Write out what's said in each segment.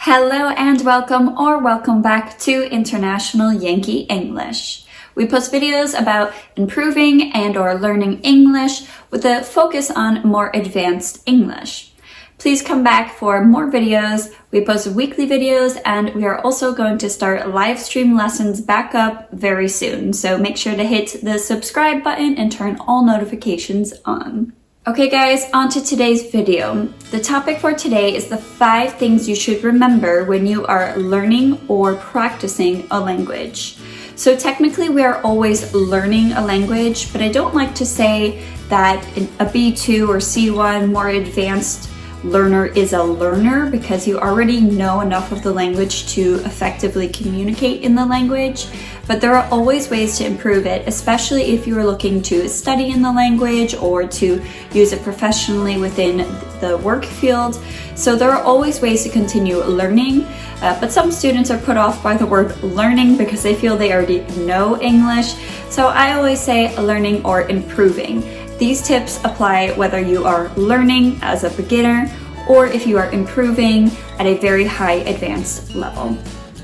Hello and welcome back to International Yankee English. We post videos about improving and or learning English with a focus on more advanced English. Please come back for more videos. We post weekly videos and we are also going to start live stream lessons back up very soon. So make sure to hit the subscribe button and turn all notifications on. Okay guys, on to today's video. The topic for today is the 5 things you should remember when you are learning or practicing a language. So technically we are always learning a language, but I don't like to say that a B2 or C1 more advanced learner is a learner because you already know enough of the language to effectively communicate in the language. But there are always ways to improve it, especially if you are looking to study in the language or to use it professionally within the work field. So there are always ways to continue learning, but some students are put off by the word learning because they feel they already know English. So I always say learning or improving. These tips apply whether you are learning as a beginner or if you are improving at a very high advanced level.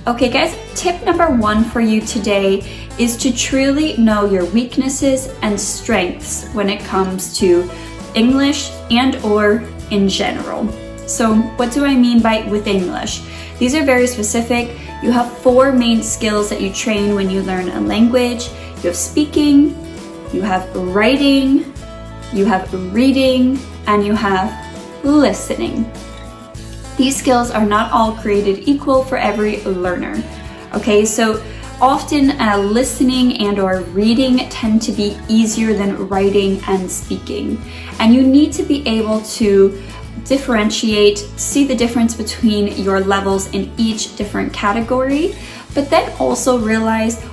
Okay guys, tip number 1 for you today is to truly know your weaknesses and strengths when it comes to English and or in general. So what do I mean by with English? These are very specific. You have 4 main skills that you train when you learn a language. You have speaking, you have writing, you have reading, and you have listening. These skills are not all created equal for every learner. Okay, so often listening and or reading tend to be easier than writing and speaking. And you need to be able to differentiate, see the difference between your levels in each different category, but then also realize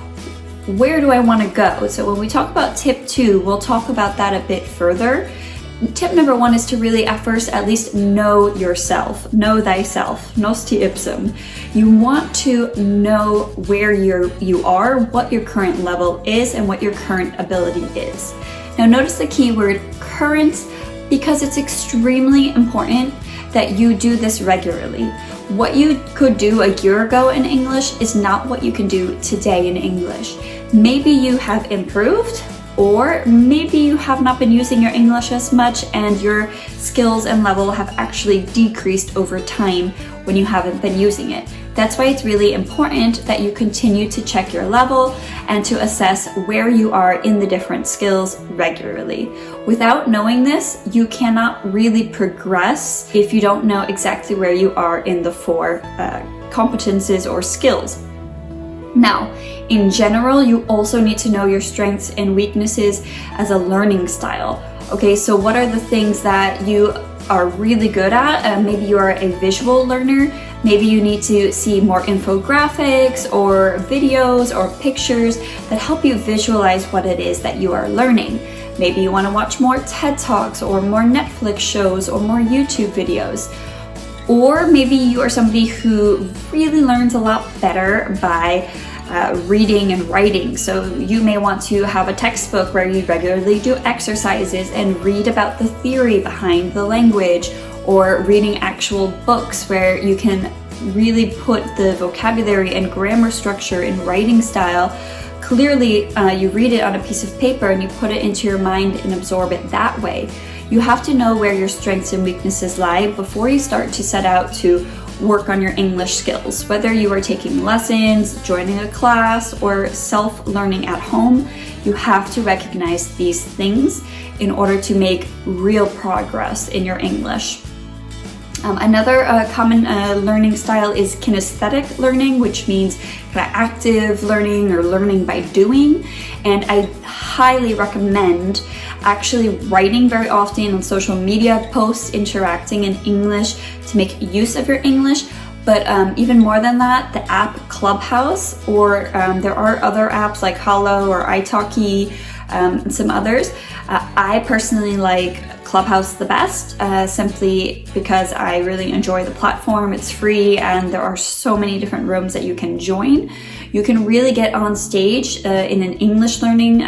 where do I want to go? So when we talk about tip 2, we'll talk about that a bit further. Tip number 1 is to really at first at least know yourself, know thyself, nos te ipsum. You want to know where you are, what your current level is, and what your current ability is. Now notice the keyword current because it's extremely important that you do this regularly. What you could do a year ago in English is not what you can do today in English. Maybe you have improved, or maybe you have not been using your English as much and your skills and level have actually decreased over time when you haven't been using it. That's why it's really important that you continue to check your level and to assess where you are in the different skills regularly. Without knowing this, you cannot really progress if you don't know exactly where you are in the 4 competences or skills. Now, in general, you also need to know your strengths and weaknesses as a learning style. Okay, so what are the things that you are really good at? Maybe you are a visual learner. Maybe you need to see more infographics or videos or pictures that help you visualize what it is that you are learning. Maybe you want to watch more TED Talks or more Netflix shows or more YouTube videos. Or maybe you are somebody who really learns a lot better by reading and writing. So you may want to have a textbook where you regularly do exercises and read about the theory behind the language, or reading actual books where you can really put the vocabulary and grammar structure in writing style. Clearly, you read it on a piece of paper and you put it into your mind and absorb it that way. You have to know where your strengths and weaknesses lie before you start to set out to work on your English skills. Whether you are taking lessons, joining a class, or self-learning at home, you have to recognize these things in order to make real progress in your English. Another common learning style is kinesthetic learning, which means active learning or learning by doing. And I highly recommend actually writing very often on social media posts, interacting in English to make use of your English. But even more than that, the app Clubhouse, or there are other apps like Hello or italki, and some others. I personally like Clubhouse the best, simply because I really enjoy the platform. It's free and there are so many different rooms that you can join. You can really get on stage in an English learning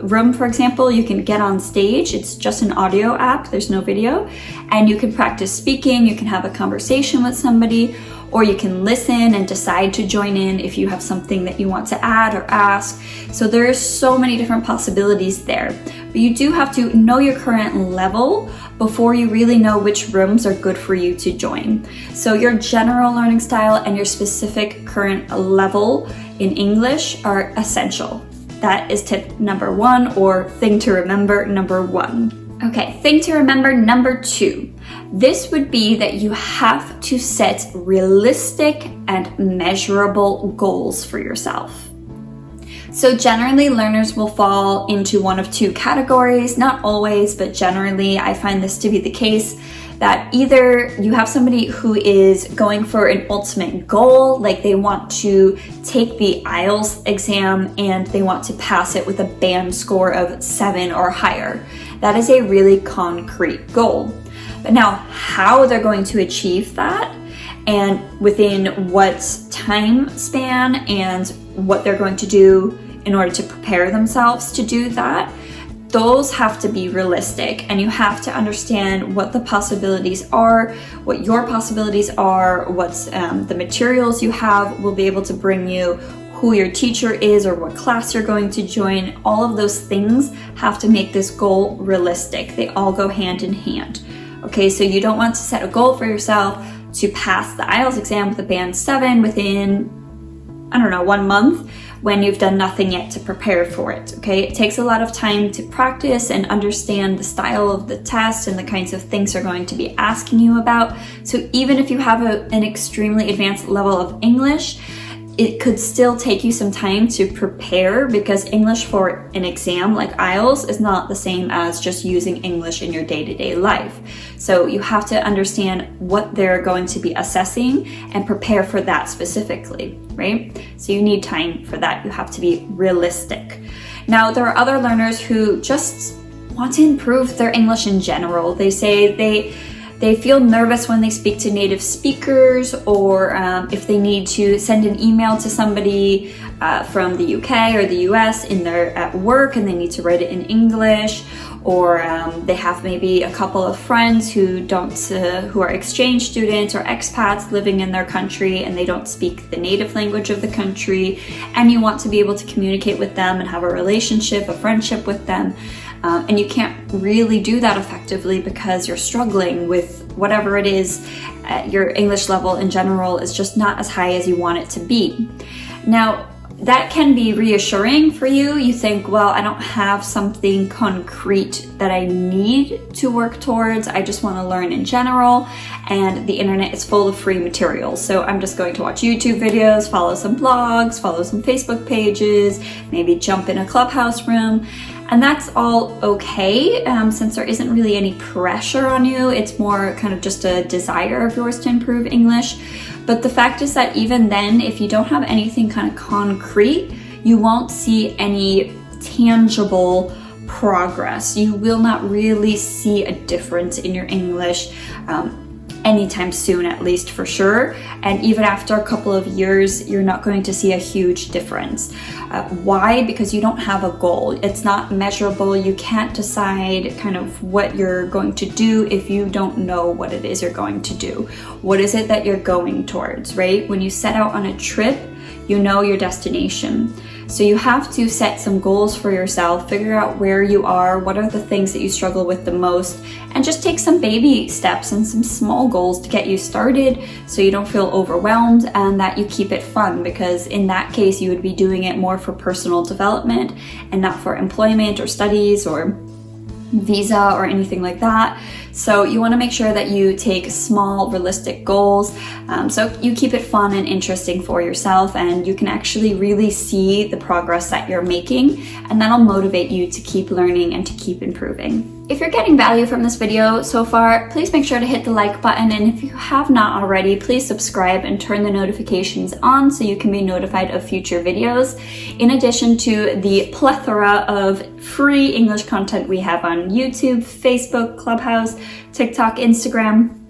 room, for example. You can get on stage. It's just an audio app. There's no video. And you can practice speaking. You can have a conversation with somebody. or you can listen and decide to join in if you have something that you want to add or ask. So there's so many different possibilities there. But you do have to know your current level before you really know which rooms are good for you to join. So your general learning style and your specific current level in English are essential. That is tip number 1, or thing to remember number 1. Okay, thing to remember number 2. This would be that you have to set realistic and measurable goals for yourself. So generally, learners will fall into one of 2 categories, not always, but generally I find this to be the case, that either you have somebody who is going for an ultimate goal, like they want to take the IELTS exam and they want to pass it with a band score of 7 or higher. That is a really concrete goal. But now, how they're going to achieve that and within what time span and what they're going to do in order to prepare themselves to do that, those have to be realistic, and you have to understand what the possibilities are, what your possibilities are, what's the materials you have will be able to bring you, who your teacher is or what class you're going to join. All of those things have to make this goal realistic. They all go hand in hand. Okay, so you don't want to set a goal for yourself to pass the IELTS exam with a band 7 within, 1 month, when you've done nothing yet to prepare for it, okay? It takes a lot of time to practice and understand the style of the test and the kinds of things they're going to be asking you about. So even if you have an extremely advanced level of English, it could still take you some time to prepare, because English for an exam like IELTS is not the same as just using English in your day-to-day life. So you have to understand what they're going to be assessing and prepare for that specifically, right? So you need time for that. You have to be realistic. Now, there are other learners who just want to improve their English in general. They say they feel nervous when they speak to native speakers, or if they need to send an email to somebody from the UK or the US at work and they need to write it in English, or they have maybe a couple of friends who are exchange students or expats living in their country and they don't speak the native language of the country, and you want to be able to communicate with them and have a relationship, a friendship with them. And you can't really do that effectively because you're struggling with whatever it is. Your English level in general is just not as high as you want it to be. Now, that can be reassuring for you. You think, well, I don't have something concrete that I need to work towards. I just want to learn in general, and the internet is full of free materials. So I'm just going to watch YouTube videos, follow some blogs, follow some Facebook pages, maybe jump in a Clubhouse room. And that's all okay, since there isn't really any pressure on you. It's more kind of just a desire of yours to improve English. But the fact is that even then, if you don't have anything kind of concrete, you won't see any tangible progress. You will not really see a difference in your English anytime soon, at least, for sure. And even after a couple of years, you're not going to see a huge difference. Why? Because you don't have a goal. It's not measurable. You can't decide kind of what you're going to do if you don't know what it is you're going to do. What is it that you're going towards, right? When you set out on a trip, you know your destination. So you have to set some goals for yourself, figure out where you are, what are the things that you struggle with the most, and just take some baby steps and some small goals to get you started so you don't feel overwhelmed, and that you keep it fun, because in that case you would be doing it more for personal development and not for employment or studies or visa or anything like that. So you want to make sure that you take small, realistic goals, so you keep it fun and interesting for yourself, and you can actually really see the progress that you're making, and that'll motivate you to keep learning and to keep improving. If you're getting value from this video so far, please make sure to hit the like button, and if you have not already, please subscribe and turn the notifications on so you can be notified of future videos, in addition to the plethora of free English content we have on YouTube, Facebook, Clubhouse, TikTok, Instagram.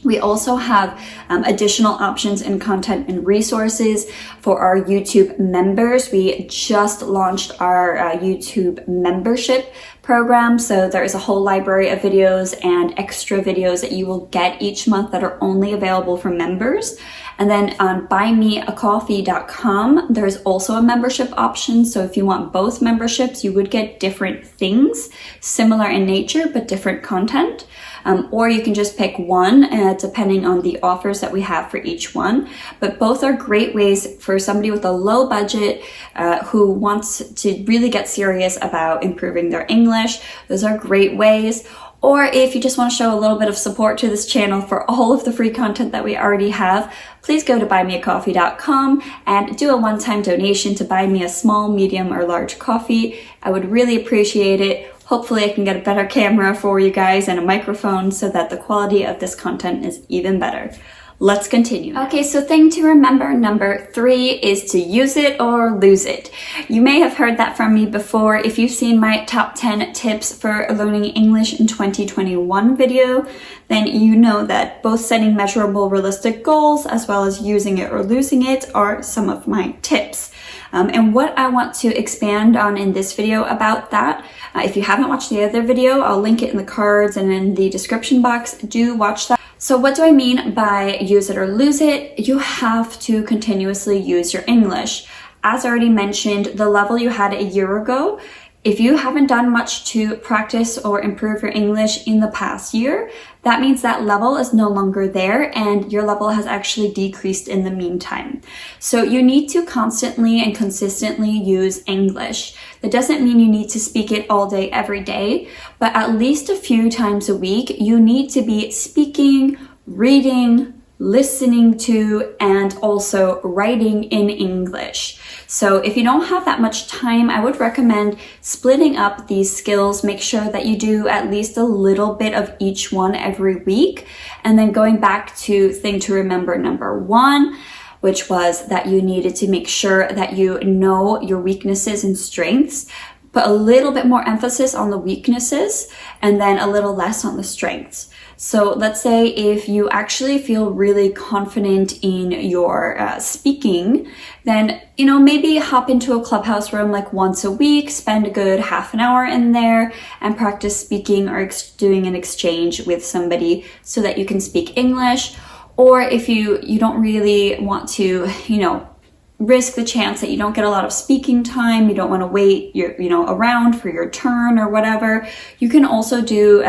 We also have additional options in content and resources for our YouTube members. We just launched our YouTube membership program. So there is a whole library of videos and extra videos that you will get each month that are only available for members. And then on buymeacoffee.com, there's also a membership option. So if you want both memberships, you would get different things, similar in nature, but different content. Or you can just pick one depending on the offers that we have for each one. But both are great ways for somebody with a low budget who wants to really get serious about improving their English. Those are great ways. Or if you just want to show a little bit of support to this channel for all of the free content that we already have, please go to buymeacoffee.com and do a one-time donation to buy me a small, medium, or large coffee. I would really appreciate it. Hopefully I can get a better camera for you guys and a microphone so that the quality of this content is even better. Let's continue. Okay, so thing to remember, number 3 is to use it or lose it. You may have heard that from me before. If you've seen my top 10 tips for learning English in 2021 video, then you know that both setting measurable, realistic goals as well as using it or losing it are some of my tips. And what I want to expand on in this video about that, if you haven't watched the other video, I'll link it in the cards and in the description box. Do watch that. So what do I mean by use it or lose it? You have to continuously use your English. As already mentioned, the level you had a year ago, if you haven't done much to practice or improve your English in the past year, that means that level is no longer there and your level has actually decreased in the meantime. So you need to constantly and consistently use English. That doesn't mean you need to speak it all day, every day, but at least a few times a week, you need to be speaking, reading, listening to, and also writing in English. So if you don't have that much time, I would recommend splitting up these skills. Make sure that you do at least a little bit of each one every week. And then going back to thing to remember number 1, which was that you needed to make sure that you know your weaknesses and strengths, but a little bit more emphasis on the weaknesses and then a little less on the strengths. So let's say if you actually feel really confident in your speaking, then, maybe hop into a Clubhouse room like once a week, spend a good half an hour in there and practice speaking or doing an exchange with somebody so that you can speak English. Or if you don't really want to, risk the chance that you don't get a lot of speaking time, you don't want to wait around for your turn or whatever, you can also do,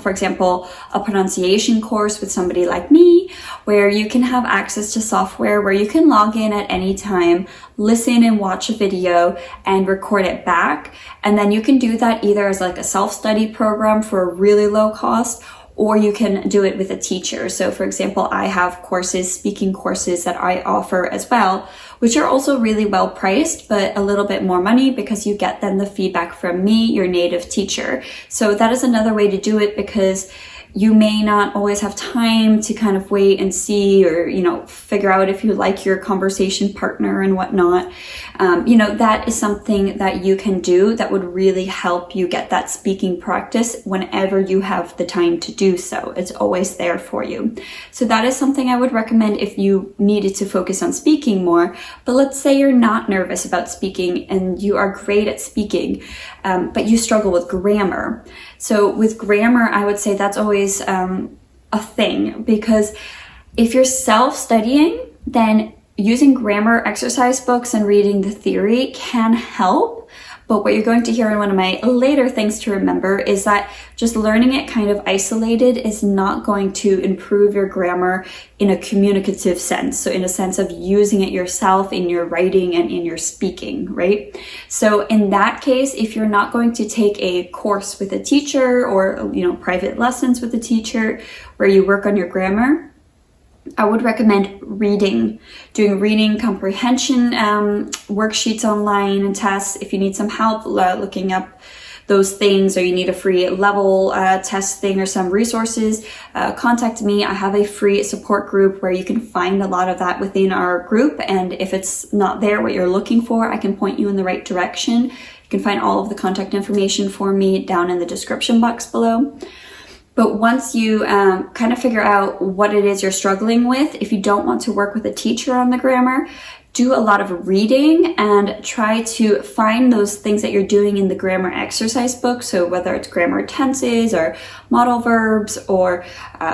for example, a pronunciation course with somebody like me, where you can have access to software where you can log in at any time, listen and watch a video and record it back. And then you can do that either as like a self-study program for a really low cost, or you can do it with a teacher. So for example, I have speaking courses that I offer as well, which are also really well priced, but a little bit more money because you get then the feedback from me, your native teacher. So that is another way to do it, because you may not always have time to kind of wait and see or, figure out if you like your conversation partner and whatnot. That is something that you can do that would really help you get that speaking practice whenever you have the time to do so. It's always there for you. So that is something I would recommend if you needed to focus on speaking more. But let's say you're not nervous about speaking and you are great at speaking, but you struggle with grammar. So with grammar, I would say that's always a thing, because if you're self-studying, then using grammar exercise books and reading the theory can help. But what you're going to hear in one of my later things to remember is that just learning it kind of isolated is not going to improve your grammar in a communicative sense. So in a sense of using it yourself in your writing and in your speaking, right? So in that case, if you're not going to take a course with a teacher or, private lessons with a teacher where you work on your grammar, I would recommend doing reading comprehension worksheets online and tests. If you need some help looking up those things, or you need a free level test thing or some resources, contact me. I have a free support group where you can find a lot of that within our group. And if it's not there what you're looking for, I can point you in the right direction. You can find all of the contact information for me down in the description box below. But once you kind of figure out what it is you're struggling with, if you don't want to work with a teacher on the grammar, do a lot of reading and try to find those things that you're doing in the grammar exercise book. So whether it's grammar tenses or modal verbs or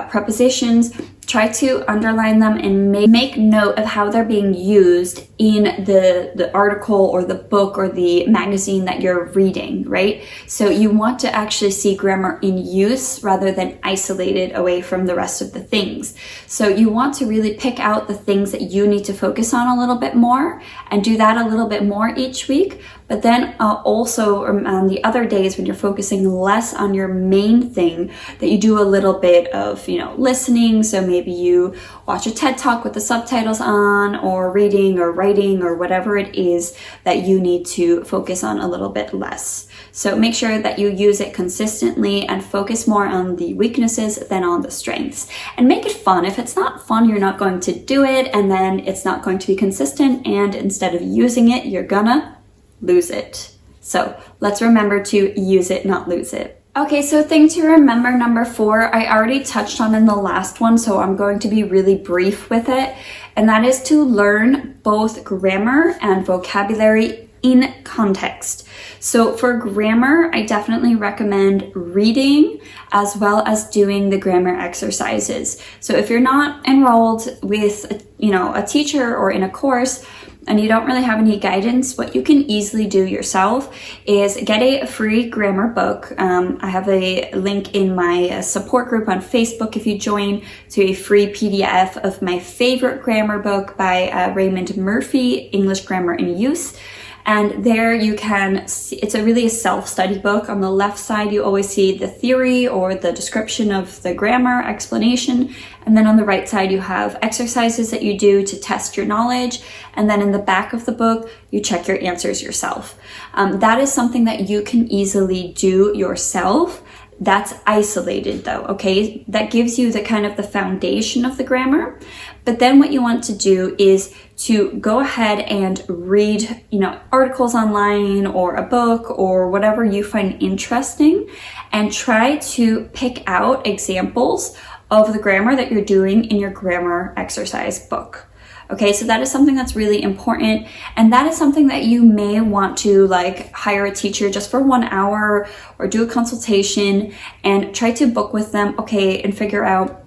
prepositions, try to underline them and make note of how they're being used in the article or the book or the magazine that you're reading, right? So you want to actually see grammar in use rather than isolated away from the rest of the things. So you want to really pick out the things that you need to focus on a little bit more and do that a little bit more each week. But then also on the other days when you're focusing less on your main thing, that you do a little bit of, listening. So maybe you watch a TED Talk with the subtitles on, or reading or writing or whatever it is that you need to focus on a little bit less. So make sure that you use it consistently and focus more on the weaknesses than on the strengths. And make it fun. If it's not fun, you're not going to do it, and then it's not going to be consistent, and instead of using it, you're gonna lose it. So let's remember to use it, not lose it. Okay, so thing to remember number 4, I already touched on in the last one, so I'm going to be really brief with it. And that is to learn both grammar and vocabulary in context. So for grammar, I definitely recommend reading as well as doing the grammar exercises. So if you're not enrolled with, a teacher or in a course, and you don't really have any guidance, what you can easily do yourself is get a free grammar book. I have a link in my support group on Facebook if you join, to a free PDF of my favorite grammar book by Raymond Murphy, English Grammar in Use. And there you can see, it's a self-study book. On the left side, you always see the theory or the description of the grammar explanation. And then on the right side, you have exercises that you do to test your knowledge. And then in the back of the book, you check your answers yourself. That is something that you can easily do yourself. That's isolated though, okay? That gives you the kind of the foundation of the grammar. But then what you want to do is to go ahead and read, articles online or a book or whatever you find interesting, and try to pick out examples of the grammar that you're doing in your grammar exercise book. Okay, so that is something that's really important, and that is something that you may want to hire a teacher just for 1 hour or do a consultation and try to book with them, okay, and figure out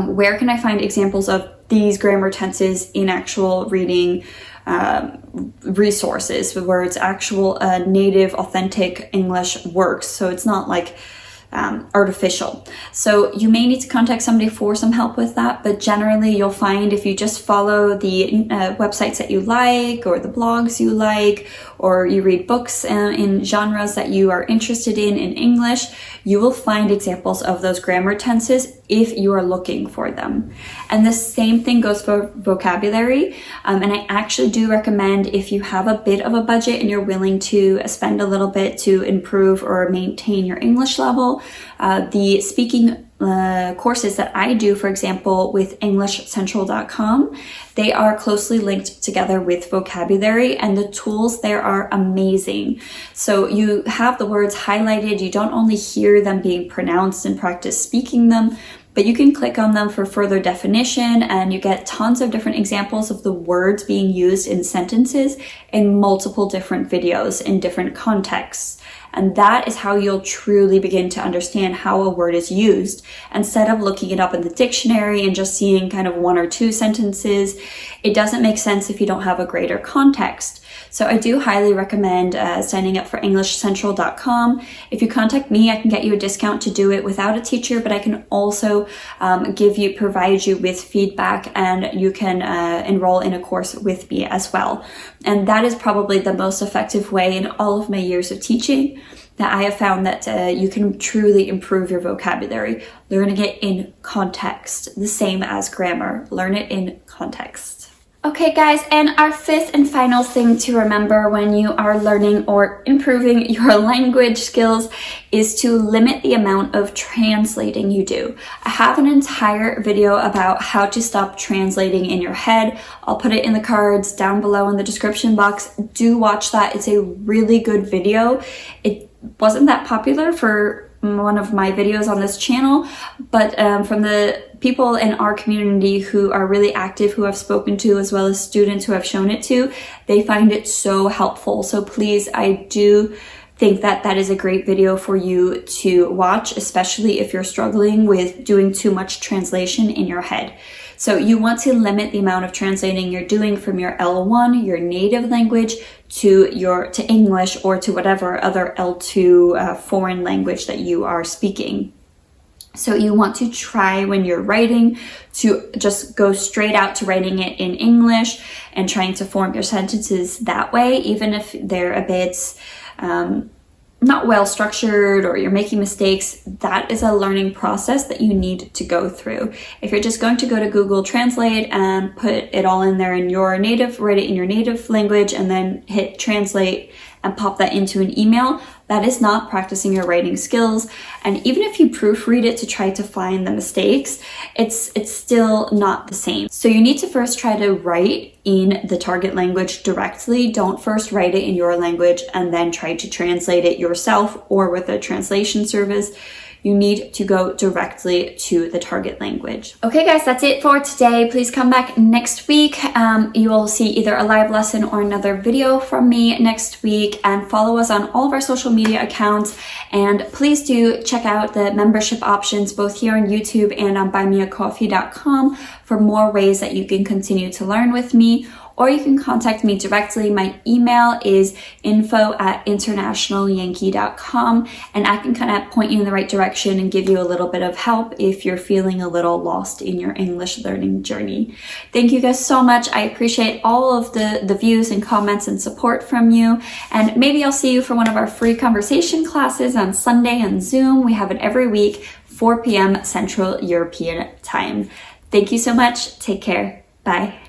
where can I find examples of these grammar tenses in actual reading resources where it's actual native, authentic English works, so it's not artificial. So you may need to contact somebody for some help with that, but generally you'll find if you just follow the websites that you like, or the blogs you like, or you read books in genres that you are interested in English, you will find examples of those grammar tenses if you are looking for them. And the same thing goes for vocabulary. And I actually do recommend, if you have a bit of a budget and you're willing to spend a little bit to improve or maintain your English level, the speaking courses that I do, for example, with EnglishCentral.com, they are closely linked together with vocabulary, and the tools there are amazing. So you have the words highlighted, you don't only hear them being pronounced and practice speaking them, but you can click on them for further definition, and you get tons of different examples of the words being used in sentences in multiple different videos in different contexts. And that is how you'll truly begin to understand how a word is used. Instead of looking it up in the dictionary and just seeing kind of 1 or 2 sentences, it doesn't make sense if you don't have a greater context. So I do highly recommend signing up for EnglishCentral.com. If you contact me, I can get you a discount to do it without a teacher, but I can also provide you with feedback, and you can enroll in a course with me as well. And that is probably the most effective way in all of my years of teaching that I have found that you can truly improve your vocabulary. Learning it in context, the same as grammar. Learn it in context. Okay guys, and our 5th and final thing to remember when you are learning or improving your language skills is to limit the amount of translating you do. I have an entire video about how to stop translating in your head. I'll put it in the cards down below in the description box. Do watch that. It's a really good video. It wasn't that popular for one of my videos on this channel, but from the people in our community who are really active, who I've spoken to, as well as students who I've shown it to, they find it so helpful. So please, I do think that that is a great video for you to watch, especially if you're struggling with doing too much translation in your head. So you want to limit the amount of translating you're doing from your L1, your native language, to English, or to whatever other L2 foreign language that you are speaking. So you want to try when you're writing to just go straight out to writing it in English and trying to form your sentences that way, even if they're a bit not well structured or you're making mistakes. That is a learning process that you need to go through. If you're just going to go to Google Translate and put it all in there in your native, write it in your native language and then hit translate and pop that into an email, that is not practicing your writing skills. And even if you proofread it to try to find the mistakes, it's still not the same. So you need to first try to write in the target language directly. Don't first write it in your language and then try to translate it yourself or with a translation service. You need to go directly to the target language. Okay guys, that's it for today. Please come back next week. You will see either a live lesson or another video from me next week, and follow us on all of our social media accounts. And please do check out the membership options both here on YouTube and on buymeacoffee.com for more ways that you can continue to learn with me. Or you can contact me directly. My email is info@internationalyankee.com, and I can kind of point you in the right direction and give you a little bit of help if you're feeling a little lost in your English learning journey. Thank you guys so much. I appreciate all of the views and comments and support from you. And maybe I'll see you for one of our free conversation classes on Sunday on Zoom. We have it every week, 4 p.m. Central European Time. Thank you so much. Take care. Bye.